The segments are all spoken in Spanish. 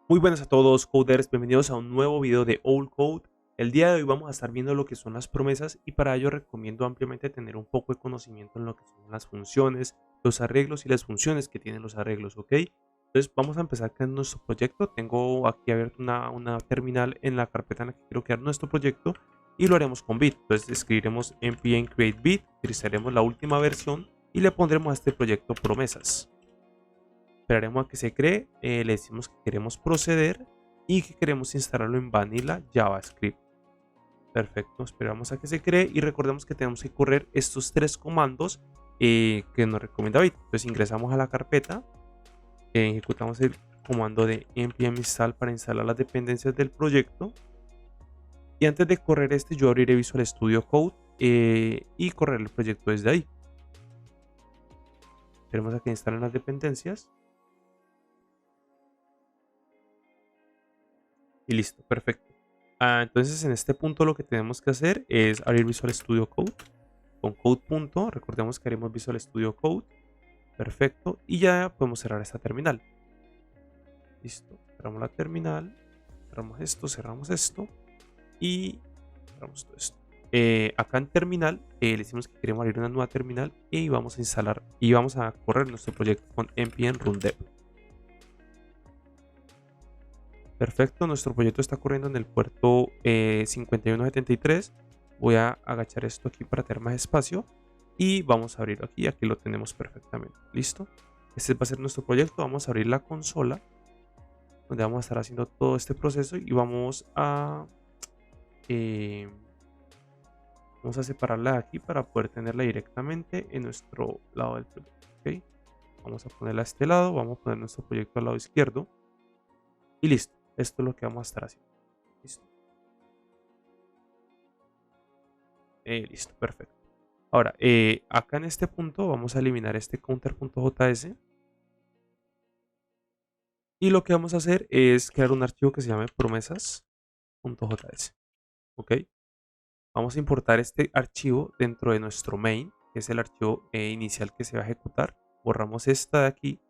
Muy buenas a todos, coders, bienvenidos a un nuevo video de Old Code. El día de hoy vamos a estar viendo lo que son las promesas y para ello recomiendo ampliamente tener un poco de conocimiento en lo que son las funciones, los arreglos y las funciones que tienen los arreglos, ¿ok? Entonces vamos a empezar con nuestro proyecto. Tengo aquí abierto una terminal en la carpeta en la que quiero crear nuestro proyecto y lo haremos con bit. Entonces escribiremos npm create bit, utilizaremos la última versión y le pondremos a este proyecto promesas. Esperaremos a que se cree, le decimos que queremos proceder y que queremos instalarlo en Vanilla JavaScript. Perfecto, esperamos a que se cree y recordemos que tenemos que correr estos tres comandos que nos recomienda Bit. Entonces ingresamos a la carpeta, ejecutamos el comando de npm install para instalar las dependencias del proyecto. Y antes de correr este, yo abriré Visual Studio Code y correr el proyecto desde ahí. Esperemos a que instalen las dependencias. Y listo, perfecto. Entonces en este punto lo que tenemos que hacer es abrir Visual Studio Code con code. Recordemos que haremos Visual Studio Code. Perfecto. Y ya podemos cerrar esta terminal. Listo. Cerramos la terminal. Cerramos esto. Y cerramos todo esto. Acá en terminal le decimos que queremos abrir una nueva terminal y vamos a instalar y vamos a correr nuestro proyecto con npm run dev. Perfecto, nuestro proyecto está corriendo en el puerto 5173. Voy a agachar esto aquí para tener más espacio y vamos a abrir aquí lo tenemos perfectamente. ¿Listo? Este va a ser nuestro proyecto. Vamos a abrir la consola donde vamos a estar haciendo todo este proceso y eh, vamos a separarla de aquí para poder tenerla directamente en nuestro lado del proyecto. ¿Ok? Vamos a ponerla a este lado, vamos a poner nuestro proyecto al lado izquierdo y listo. Esto es lo que vamos a estar haciendo. Listo. Listo, perfecto. Ahora, acá en este punto vamos a eliminar este counter.js. Y lo que vamos a hacer es crear un archivo que se llame promesas.js. ¿Ok? Vamos a importar este archivo dentro de nuestro main, que es el archivo inicial que se va a ejecutar. Borramos esta de aquí,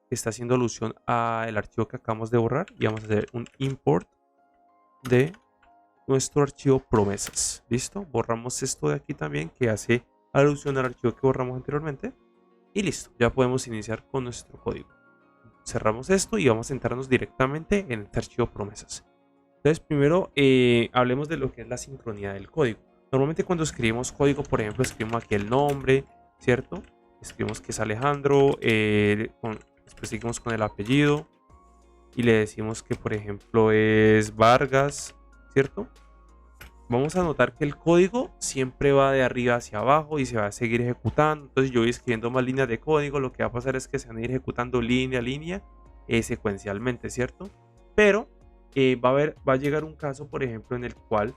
que está haciendo alusión al archivo que acabamos de borrar. Y vamos a hacer un import de nuestro archivo promesas. ¿Listo? Borramos esto de aquí también que hace alusión al archivo que borramos anteriormente. Y listo, ya podemos iniciar con nuestro código. Cerramos esto y vamos a centrarnos directamente en este archivo promesas. Entonces primero hablemos de lo que es la sincronía del código. Normalmente cuando escribimos código, por ejemplo, escribimos aquí el nombre, ¿cierto? Escribimos que es Alejandro, después seguimos con el apellido y le decimos que por ejemplo es Vargas, ¿cierto? Vamos a notar que el código siempre va de arriba hacia abajo y se va a seguir ejecutando. Entonces yo voy escribiendo más líneas de código, lo que va a pasar es que se van a ir ejecutando línea a línea secuencialmente, ¿cierto? Pero va a llegar un caso, por ejemplo, en el cual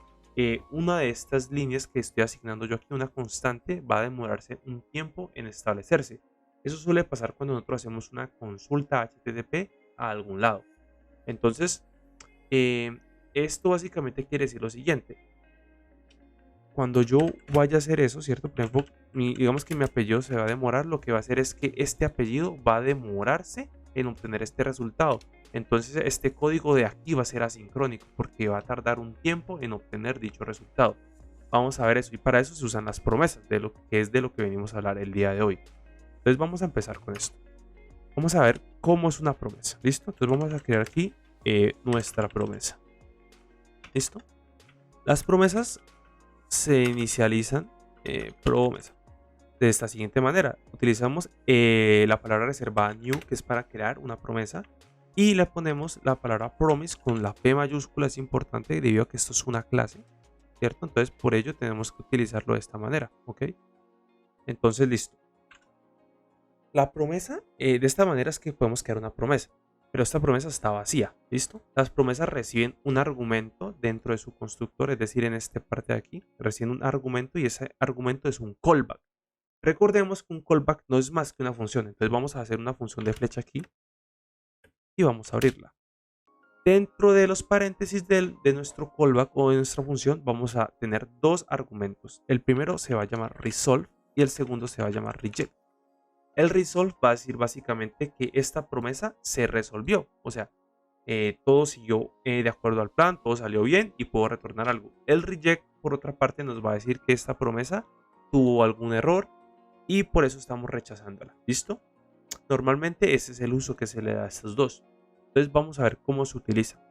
una de estas líneas que estoy asignando yo aquí, una constante, va a demorarse un tiempo en establecerse. Eso suele pasar cuando nosotros hacemos una consulta HTTP a algún lado. Entonces, esto básicamente quiere decir lo siguiente. Cuando yo vaya a hacer eso, ¿cierto? Por ejemplo, digamos que mi apellido se va a demorar, lo que va a hacer es que este apellido va a demorarse en obtener este resultado. Entonces este código de aquí va a ser asincrónico porque va a tardar un tiempo en obtener dicho resultado. Vamos a ver eso y para eso se usan las promesas, de lo que es de lo que venimos a hablar el día de hoy. Entonces vamos a empezar con esto. Vamos a ver cómo es una promesa. ¿Listo? Entonces vamos a crear aquí nuestra promesa. ¿Listo? Las promesas se inicializan promesa de esta siguiente manera. Utilizamos la palabra reservada new, que es para crear una promesa, y le ponemos la palabra promise con la P mayúscula. Es importante debido a que esto es una clase, ¿cierto? Entonces por ello tenemos que utilizarlo de esta manera, ¿ok? Entonces listo. La promesa, de esta manera es que podemos crear una promesa, pero esta promesa está vacía, ¿listo? Las promesas reciben un argumento dentro de su constructor, es decir, en esta parte de aquí, reciben un argumento y ese argumento es un callback. Recordemos que un callback no es más que una función, entonces vamos a hacer una función de flecha aquí y vamos a abrirla. Dentro de los paréntesis de nuestro callback o de nuestra función vamos a tener dos argumentos. El primero se va a llamar resolve y el segundo se va a llamar reject. El resolve va a decir básicamente que esta promesa se resolvió. O sea, todo siguió de acuerdo al plan, todo salió bien y puedo retornar algo. El reject, por otra parte, nos va a decir que esta promesa tuvo algún error y por eso estamos rechazándola. ¿Listo? Normalmente ese es el uso que se le da a estos dos. Entonces vamos a ver cómo se utiliza.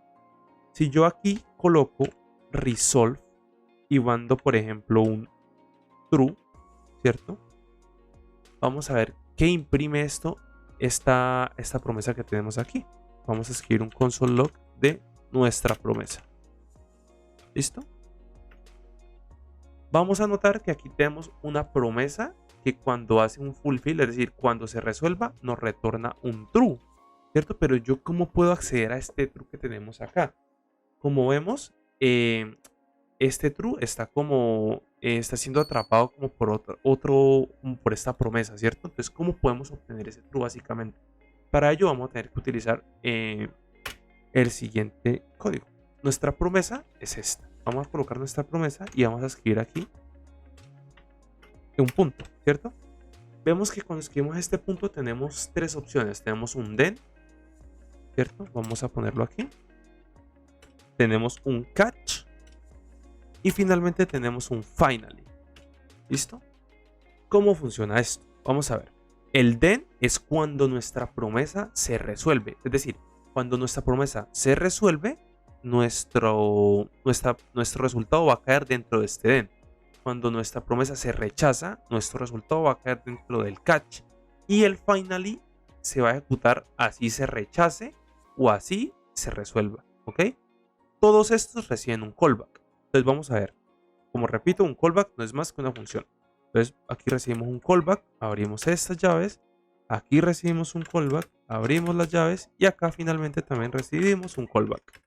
Si yo aquí coloco resolve y mando, por ejemplo, un true, ¿cierto? Vamos a ver qué imprime esta promesa que tenemos aquí. Vamos a escribir un console log de nuestra promesa. ¿Listo? Vamos a notar que aquí tenemos una promesa que cuando hace un fulfill, es decir, cuando se resuelva, nos retorna un true, ¿cierto? Pero yo, ¿cómo puedo acceder a este true que tenemos acá? Como vemos, este true está como está siendo atrapado como por por esta promesa, ¿cierto? Entonces, ¿cómo podemos obtener ese true básicamente? Para ello vamos a tener que utilizar el siguiente código. Nuestra promesa es esta. Vamos a colocar nuestra promesa y vamos a escribir aquí un punto, ¿cierto? Vemos que cuando escribimos este punto tenemos tres opciones. Tenemos un then, ¿cierto? Vamos a ponerlo aquí. Tenemos un catch. Y finalmente tenemos un finally. ¿Listo? ¿Cómo funciona esto? Vamos a ver. El then es cuando nuestra promesa se resuelve. Es decir, cuando nuestra promesa se resuelve, nuestro resultado va a caer dentro de este then. Cuando nuestra promesa se rechaza, nuestro resultado va a caer dentro del catch. Y el finally se va a ejecutar así se rechace o así se resuelva. ¿Ok? Todos estos reciben un callback. Entonces vamos a ver. Como repito, un callback no es más que una función. Entonces aquí recibimos un callback, abrimos estas llaves. Aquí recibimos un callback, abrimos las llaves. Y acá finalmente también recibimos un callback.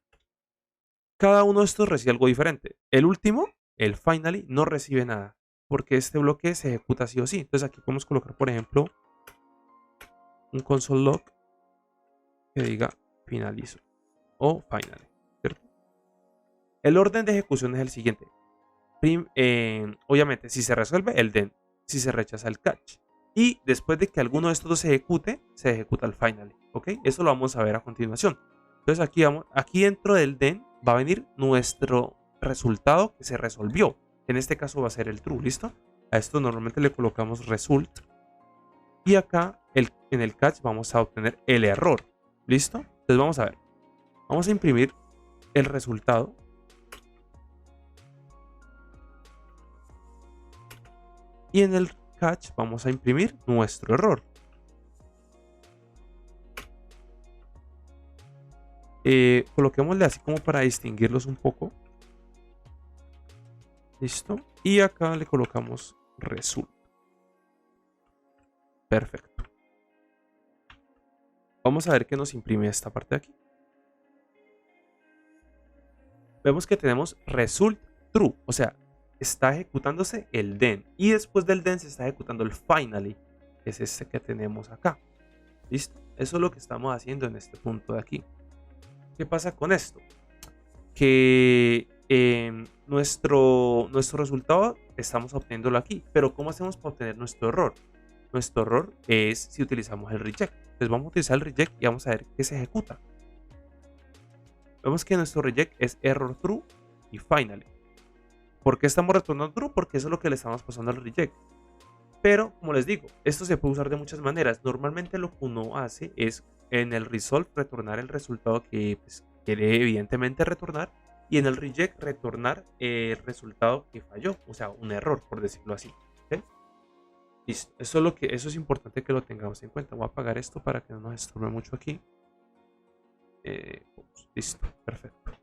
Cada uno de estos recibe algo diferente. El último, el finally, no recibe nada. Porque este bloque se ejecuta sí o sí. Entonces aquí podemos colocar, por ejemplo, un console log que diga finalizo o finally. El orden de ejecución es el siguiente. Obviamente, si se resuelve el then, si se rechaza el catch. Y después de que alguno de estos dos se ejecute, se ejecuta el finally. ¿Ok? Eso lo vamos a ver a continuación. Entonces aquí dentro del then va a venir nuestro resultado que se resolvió. En este caso va a ser el true, ¿listo? A esto normalmente le colocamos result. Y acá en el catch vamos a obtener el error. ¿Listo? Entonces vamos a ver. Vamos a imprimir el resultado. Y en el catch vamos a imprimir nuestro error. Coloquémosle así como para distinguirlos un poco. Listo. Y acá le colocamos result. Perfecto. Vamos a ver qué nos imprime esta parte de aquí. Vemos que tenemos result true. O sea, está ejecutándose el then. Y después del then se está ejecutando el finally. Que es este que tenemos acá. ¿Listo? Eso es lo que estamos haciendo en este punto de aquí. ¿Qué pasa con esto? Que nuestro resultado estamos obteniéndolo aquí. Pero ¿cómo hacemos para obtener nuestro error? Nuestro error es si utilizamos el reject. Entonces vamos a utilizar el reject y vamos a ver qué se ejecuta. Vemos que nuestro reject es error true y finally. ¿Por qué estamos retornando true? Porque eso es lo que le estamos pasando al reject. Pero, como les digo, esto se puede usar de muchas maneras. Normalmente lo que uno hace es en el resolve retornar el resultado que quiere evidentemente retornar. Y en el reject retornar el resultado que falló. O sea, un error, por decirlo así. ¿Okay? Listo. Eso es importante que lo tengamos en cuenta. Voy a apagar esto para que no nos estorbe mucho aquí. Listo, perfecto.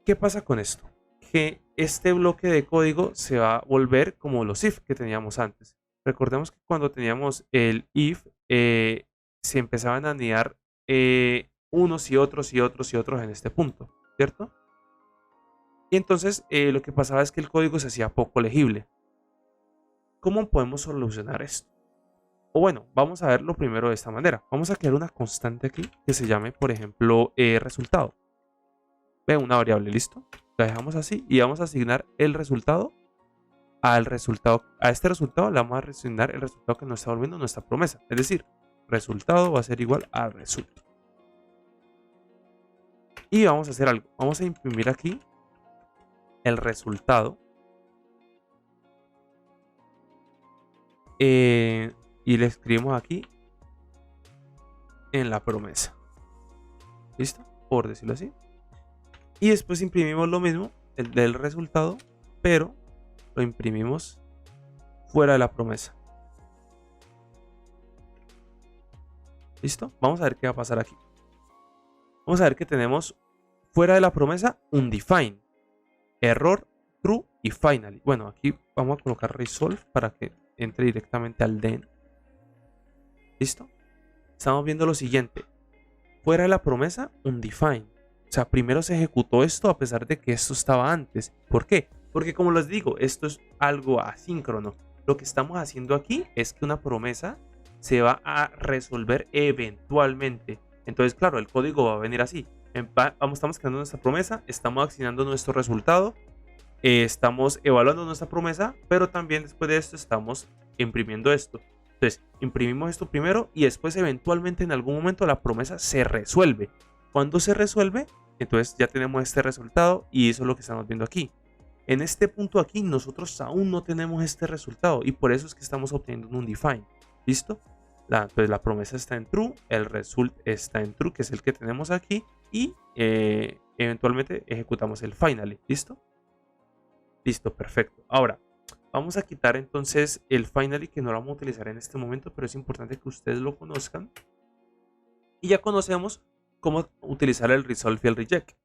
¿Qué pasa con esto? Que este bloque de código se va a volver como los if que teníamos antes. Recordemos que cuando teníamos el if, se empezaban a anidar unos y otros y otros y otros en este punto, ¿cierto? Y entonces lo que pasaba es que el código se hacía poco legible. ¿Cómo podemos solucionar esto? O bueno, vamos a verlo primero de esta manera. Vamos a crear una constante aquí que se llame, por ejemplo, resultado. Ve una variable, ¿listo? La dejamos así y vamos a asignar el resultado al resultado. A este resultado le vamos a asignar el resultado que nos está volviendo nuestra promesa. Es decir, resultado va a ser igual a result. Y vamos a hacer algo. Vamos a imprimir aquí el resultado. Y le escribimos aquí en la promesa. ¿Listo? Por decirlo así. Y después imprimimos lo mismo, el del resultado, pero lo imprimimos fuera de la promesa. ¿Listo? Vamos a ver qué va a pasar aquí. Vamos a ver que tenemos fuera de la promesa un define, error, true y finally. Bueno, aquí vamos a colocar resolve para que entre directamente al then. ¿Listo? Estamos viendo lo siguiente. Fuera de la promesa, un define. O sea, primero se ejecutó esto a pesar de que esto estaba antes. ¿Por qué? Porque como les digo, esto es algo asíncrono. Lo que estamos haciendo aquí es que una promesa se va a resolver eventualmente. Entonces, claro, el código va a venir así. Estamos creando nuestra promesa, estamos asignando nuestro resultado, estamos evaluando nuestra promesa, pero también después de esto estamos imprimiendo esto. Entonces, imprimimos esto primero y después eventualmente en algún momento la promesa se resuelve. Cuando se resuelve, entonces ya tenemos este resultado y eso es lo que estamos viendo aquí. En este punto aquí nosotros aún no tenemos este resultado y por eso es que estamos obteniendo un undefined. ¿Listo? Entonces la promesa está en true, el result está en true, que es el que tenemos aquí, y eventualmente ejecutamos el finally. ¿Listo? Listo, perfecto. Ahora, vamos a quitar entonces el finally, que no lo vamos a utilizar en este momento, pero es importante que ustedes lo conozcan. Y ya conocemos cómo utilizar el resolve y el reject,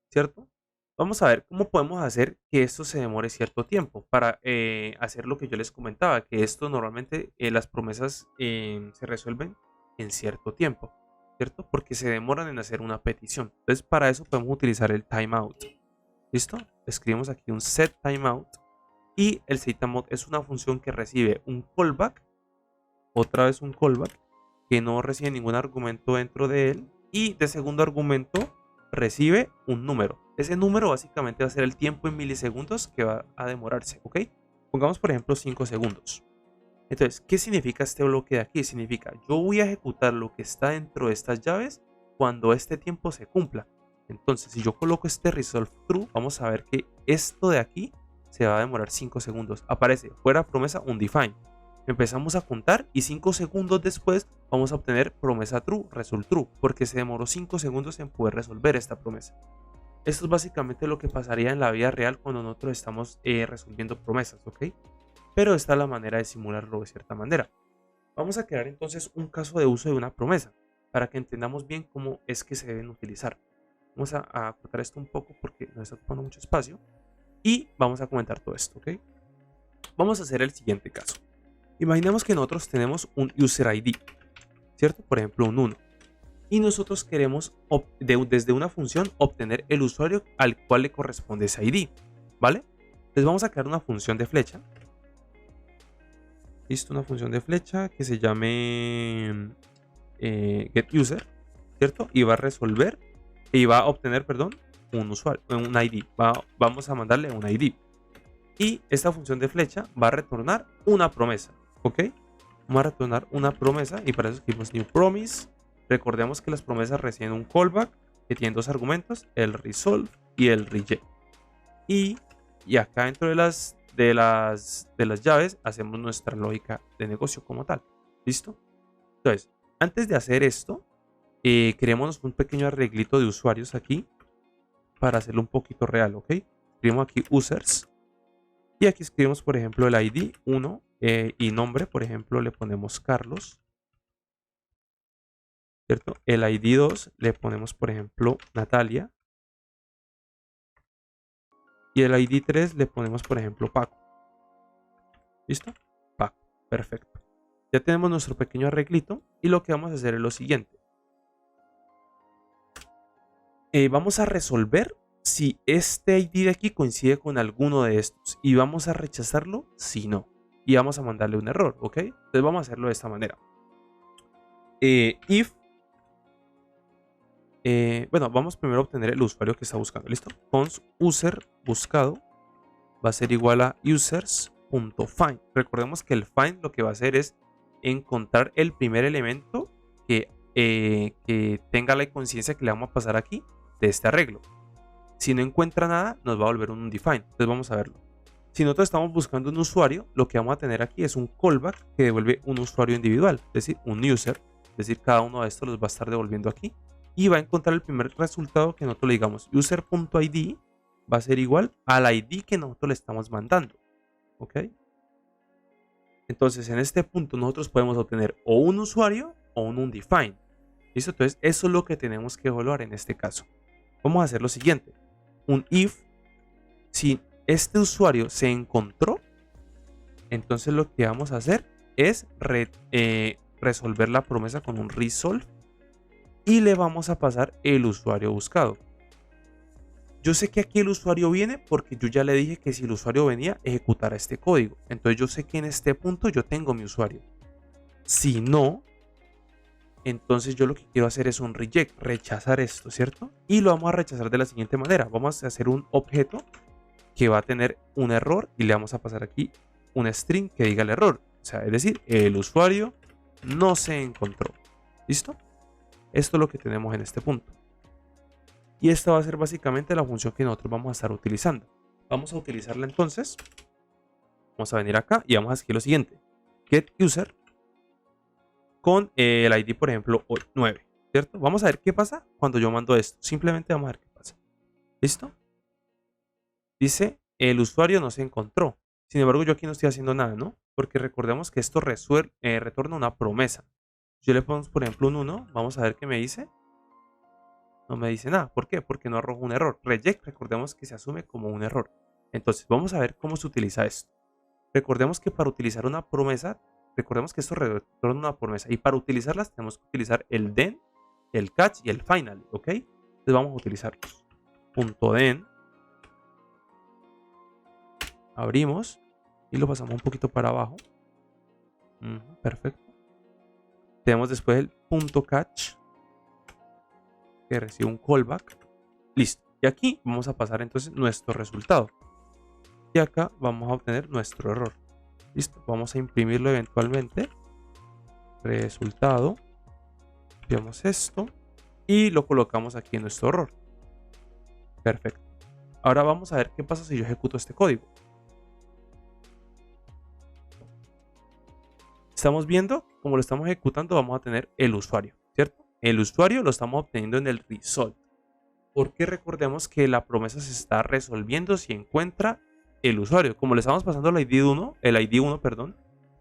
¿cierto? Vamos a ver cómo podemos hacer que esto se demore cierto tiempo para hacer lo que yo les comentaba, que esto normalmente las promesas se resuelven en cierto tiempo, ¿cierto? Porque se demoran en hacer una petición. Entonces para eso podemos utilizar el timeout. ¿Listo? Escribimos aquí un set timeout y el set timeout es una función que recibe un callback, otra vez un callback, que no recibe ningún argumento dentro de él, y de segundo argumento recibe un número. Ese número básicamente va a ser el tiempo en milisegundos que va a demorarse, ¿ok? Pongamos por ejemplo 5 segundos. Entonces, ¿qué significa este bloque de aquí? Significa, yo voy a ejecutar lo que está dentro de estas llaves cuando este tiempo se cumpla. Entonces, si yo coloco este resolve true, vamos a ver que esto de aquí se va a demorar 5 segundos. Aparece fuera promesa undefined. Empezamos a contar y 5 segundos después vamos a obtener promesa true, result true, porque se demoró 5 segundos en poder resolver esta promesa. Esto es básicamente lo que pasaría en la vida real cuando nosotros estamos resolviendo promesas, ¿ok? Pero esta es la manera de simularlo de cierta manera. Vamos a crear entonces un caso de uso de una promesa para que entendamos bien cómo es que se deben utilizar. Vamos a acotar esto un poco porque nos está ocupando mucho espacio y vamos a comentar todo esto, ¿ok? Vamos a hacer el siguiente caso. Imaginemos que nosotros tenemos un user ID, ¿cierto? Por ejemplo, un 1. Y nosotros queremos desde una función obtener el usuario al cual le corresponde ese ID, ¿vale? Entonces vamos a crear una función de flecha. Listo, una función de flecha que se llame getUser, ¿cierto? Y va a resolver y va a obtener, perdón, un usuario, un ID. Vamos a mandarle un ID. Y esta función de flecha va a retornar una promesa, ¿ok? Vamos a retornar una promesa y para eso escribimos new promise. Recordemos que las promesas reciben un callback que tiene dos argumentos, el resolve y el reject. Y acá dentro de las llaves hacemos nuestra lógica de negocio como tal. ¿Listo? Entonces, antes de hacer esto, creemos un pequeño arreglito de usuarios aquí para hacerlo un poquito real, ¿ok? Escribimos aquí users y aquí escribimos, por ejemplo, el ID 1 y nombre, por ejemplo, le ponemos Carlos. ¿Cierto? El ID 2 le ponemos, por ejemplo, Natalia. Y el ID 3 le ponemos, por ejemplo, Paco. ¿Listo? Paco. Perfecto. Ya tenemos nuestro pequeño arreglito y lo que vamos a hacer es lo siguiente. Vamos a resolver si este ID de aquí coincide con alguno de estos y vamos a rechazarlo si no. Y vamos a mandarle un error, ¿ok? Entonces vamos a hacerlo de esta manera. If bueno, vamos primero a obtener el usuario que está buscando. ¿Listo? Const user buscado va a ser igual a users.find. Recordemos que el find lo que va a hacer es encontrar el primer elemento que tenga la conciencia que le vamos a pasar aquí de este arreglo. Si no encuentra nada, nos va a volver un undefined. Entonces vamos a verlo. Si nosotros estamos buscando un usuario, lo que vamos a tener aquí es un callback que devuelve un usuario individual, es decir, un user. Es decir, cada uno de estos los va a estar devolviendo aquí. Y va a encontrar el primer resultado que nosotros le digamos user.id va a ser igual al ID que nosotros le estamos mandando. ¿Ok? Entonces, en este punto nosotros podemos obtener o un usuario o un undefined. ¿Listo? Entonces, eso es lo que tenemos que evaluar en este caso. Vamos a hacer lo siguiente. Un if, si este usuario se encontró, entonces lo que vamos a hacer es resolver la promesa con un resolve y le vamos a pasar el usuario buscado. Yo sé que aquí el usuario viene porque yo ya le dije que si el usuario venía, ejecutara este código. Entonces yo sé que en este punto yo tengo mi usuario. Si no, entonces yo lo que quiero hacer es un reject, rechazar esto, ¿cierto? Y lo vamos a rechazar de la siguiente manera. Vamos a hacer un objeto que va a tener un error y le vamos a pasar aquí un string que diga el error. O sea, es decir, el usuario no se encontró. ¿Listo? Esto es lo que tenemos en este punto. Y esta va a ser básicamente la función que nosotros vamos a estar utilizando. Vamos a utilizarla entonces. Vamos a venir acá y vamos a escribir lo siguiente. GetUser con el ID, por ejemplo, 9. ¿Cierto? Vamos a ver qué pasa cuando yo mando esto. Simplemente vamos a ver qué pasa. ¿Listo? Dice, el usuario no se encontró. Sin embargo, yo aquí no estoy haciendo nada, ¿no? Porque recordemos que esto retorna una promesa. Yo le pongo, por ejemplo, un 1. Vamos a ver qué me dice. No me dice nada. ¿Por qué? Porque no arroja un error. Reject, recordemos que se asume como un error. Entonces, vamos a ver cómo se utiliza esto. Recordemos que para utilizar una promesa, recordemos que esto retorna una promesa. Y para utilizarlas tenemos que utilizar el then, el catch y el final. ¿Ok? Entonces vamos a utilizarlos. .then. Abrimos y lo pasamos un poquito para abajo. Perfecto. Tenemos después el .catch que recibe un callback. Listo. Y aquí vamos a pasar entonces nuestro resultado. Y acá vamos a obtener nuestro error. Listo. Vamos a imprimirlo eventualmente. Resultado. Copiamos esto y lo colocamos aquí en nuestro error. Perfecto. Ahora vamos a ver qué pasa si yo ejecuto este código. Estamos viendo que como lo estamos ejecutando vamos a tener el usuario, ¿cierto? El usuario lo estamos obteniendo en el result. Porque recordemos que la promesa se está resolviendo si encuentra el usuario. Como le estamos pasando el ID1, perdón,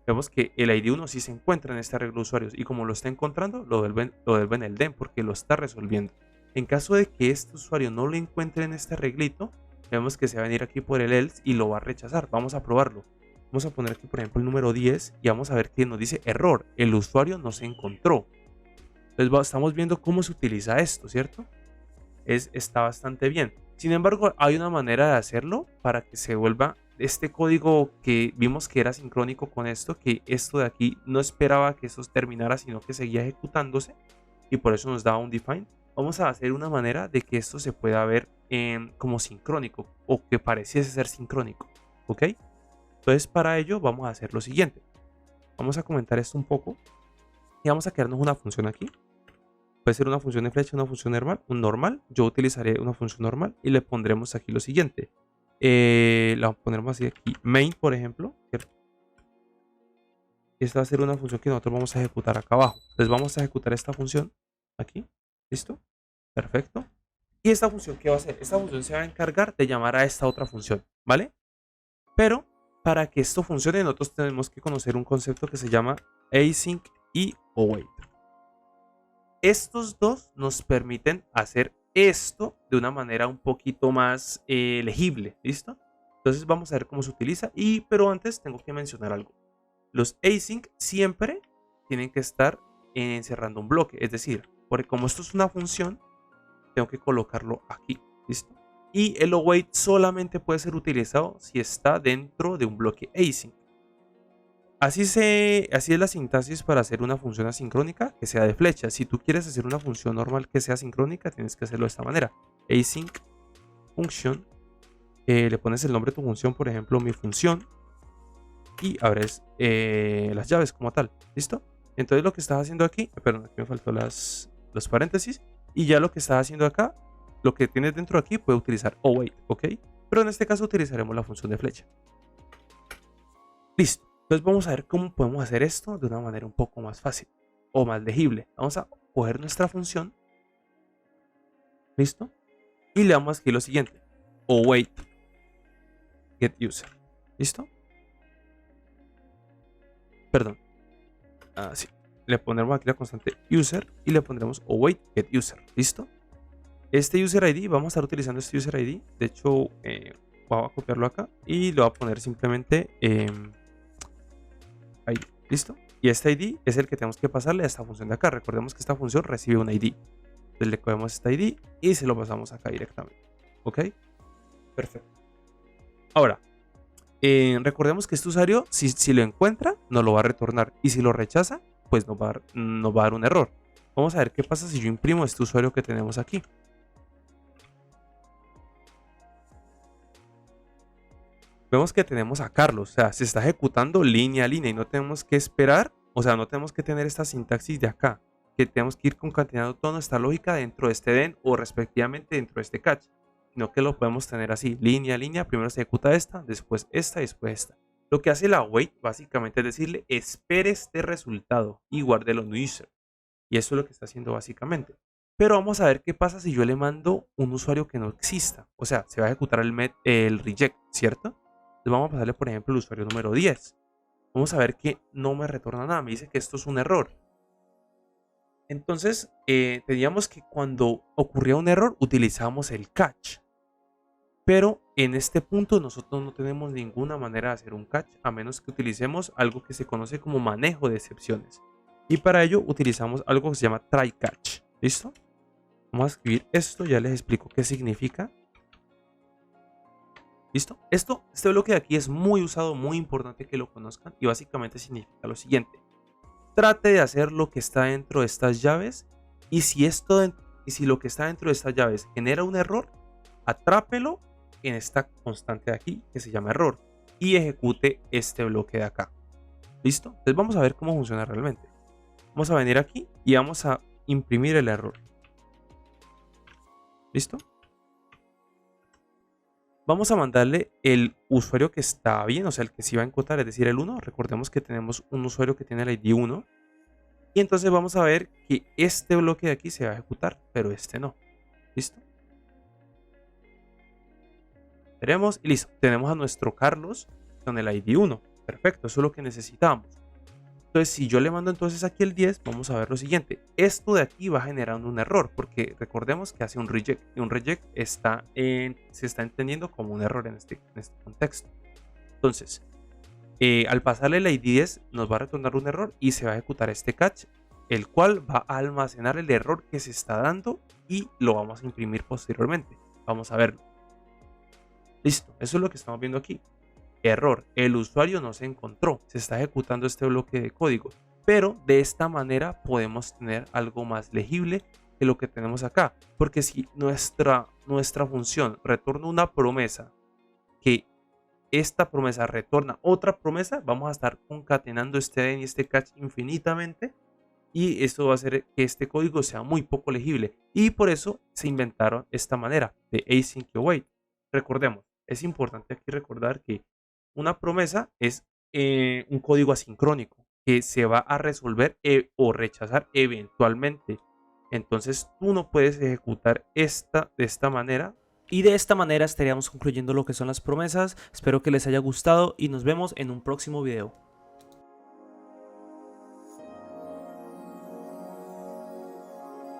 vemos que el ID1 sí se encuentra en este arreglo de usuarios. Y como lo está encontrando, lo devuelven el den porque lo está resolviendo. En caso de que este usuario no lo encuentre en este arreglito, vemos que se va a venir aquí por el else y lo va a rechazar. Vamos a probarlo. Vamos a poner aquí, por ejemplo, el número 10 y vamos a ver que nos dice error. El usuario no se encontró. Entonces estamos viendo cómo se utiliza esto, ¿cierto? Está bastante bien. Sin embargo, hay una manera de hacerlo para que se vuelva este código que vimos que era sincrónico con esto, que esto de aquí no esperaba que esto terminara, sino que seguía ejecutándose y por eso nos daba un define. Vamos a hacer una manera de que esto se pueda ver como sincrónico o que pareciese ser sincrónico, ¿ok? Entonces para ello vamos a hacer lo siguiente. Vamos a comentar esto un poco y vamos a crearnos una función aquí. Puede ser una función de flecha, una función normal. Yo utilizaré una función normal y le pondremos aquí lo siguiente. La pondremos así aquí, main, por ejemplo, ¿cierto? Esta va a ser una función que nosotros vamos a ejecutar acá abajo. Entonces vamos a ejecutar esta función aquí. ¿Listo? Perfecto. ¿Y esta función qué va a hacer? Esta función se va a encargar de llamar a esta otra función, ¿vale? Pero para que esto funcione, nosotros tenemos que conocer un concepto que se llama async y await. Estos dos nos permiten hacer esto de una manera un poquito más legible, ¿listo? Entonces vamos a ver cómo se utiliza, pero antes tengo que mencionar algo. Los async siempre tienen que estar encerrando un bloque, es decir, porque como esto es una función, tengo que colocarlo aquí, ¿listo? Y el await solamente puede ser utilizado si está dentro de un bloque async. Así es la sintaxis para hacer una función asincrónica que sea de flecha. Si tú quieres hacer una función normal que sea sincrónica, tienes que hacerlo de esta manera. Async function. Le pones el nombre de tu función, por ejemplo, mi función. Y abres las llaves como tal. ¿Listo? Entonces lo que estás haciendo aquí, perdón, aquí me faltó los paréntesis. Y ya lo que estás haciendo acá lo que tienes dentro de aquí puede utilizar await, ¿ok? Pero en este caso utilizaremos la función de flecha. Listo. Entonces vamos a ver cómo podemos hacer esto de una manera un poco más fácil o más legible. Vamos a coger nuestra función. ¿Listo? Y le damos a escribir lo siguiente. Await get user. ¿Listo? Perdón. Así. Le pondremos aquí la constante user y le pondremos await get user. ¿Listo? Este user ID, vamos a estar utilizando este user ID. De hecho, voy a copiarlo acá y lo voy a poner simplemente ahí. ¿Listo? Y este ID es el que tenemos que pasarle a esta función de acá. Recordemos que esta función recibe un ID. Entonces le cogemos este ID y se lo pasamos acá directamente. ¿Ok? Perfecto. Ahora, recordemos que este usuario, si lo encuentra, nos lo va a retornar. Y si lo rechaza, pues nos va a dar un error. Vamos a ver qué pasa si yo imprimo este usuario que tenemos aquí. Vemos que tenemos a Carlos, o sea, se está ejecutando línea a línea y no tenemos que esperar, o sea, no tenemos que tener esta sintaxis de acá, que tenemos que ir concatenando toda nuestra lógica dentro de este den o respectivamente dentro de este catch, sino que lo podemos tener así, línea a línea, primero se ejecuta esta, después esta y después esta. Lo que hace la await básicamente es decirle, espere este resultado y guárdelo en user. Y eso es lo que está haciendo básicamente. Pero vamos a ver qué pasa si yo le mando un usuario que no exista. O sea, se va a ejecutar el reject, ¿cierto? Entonces vamos a pasarle, por ejemplo, el usuario número 10. Vamos a ver que no me retorna nada. Me dice que esto es un error. Entonces, teníamos que cuando ocurría un error, utilizábamos el catch. Pero en este punto nosotros no tenemos ninguna manera de hacer un catch, a menos que utilicemos algo que se conoce como manejo de excepciones. Y para ello utilizamos algo que se llama try catch. ¿Listo? Vamos a escribir esto, ya les explico qué significa. ¿Listo? Este bloque de aquí es muy usado, muy importante que lo conozcan y básicamente significa lo siguiente. Trate de hacer lo que está dentro de estas llaves y si lo que está dentro de estas llaves genera un error, atrápelo en esta constante de aquí que se llama error y ejecute este bloque de acá. ¿Listo? Entonces vamos a ver cómo funciona realmente. Vamos a venir aquí y vamos a imprimir el error. ¿Listo? Vamos a mandarle el usuario que está bien, o sea, el que se va a encontrar, es decir, el 1. Recordemos que tenemos un usuario que tiene el ID 1. Y entonces vamos a ver que este bloque de aquí se va a ejecutar, pero este no. ¿Listo? Veremos y listo. Tenemos a nuestro Carlos con el ID 1. Perfecto, eso es lo que necesitamos. Entonces, si yo le mando entonces aquí el 10, vamos a ver lo siguiente. Esto de aquí va generando un error, porque recordemos que hace un reject. Y un reject se está entendiendo como un error en este contexto. Entonces, al pasarle el ID 10, nos va a retornar un error y se va a ejecutar este catch, el cual va a almacenar el error que se está dando y lo vamos a imprimir posteriormente. Vamos a verlo. Listo, eso es lo que estamos viendo aquí. Error, el usuario no se encontró, se está ejecutando este bloque de código, pero de esta manera podemos tener algo más legible que lo que tenemos acá, porque si nuestra función retorna una promesa, que esta promesa retorna otra promesa, vamos a estar concatenando este den y este catch infinitamente y esto va a hacer que este código sea muy poco legible y por eso se inventaron esta manera de async await. Recordemos, es importante aquí recordar que una promesa es un código asincrónico que se va a resolver o rechazar eventualmente. Entonces tú no puedes ejecutar esta de esta manera. Y de esta manera estaríamos concluyendo lo que son las promesas. Espero que les haya gustado y nos vemos en un próximo video.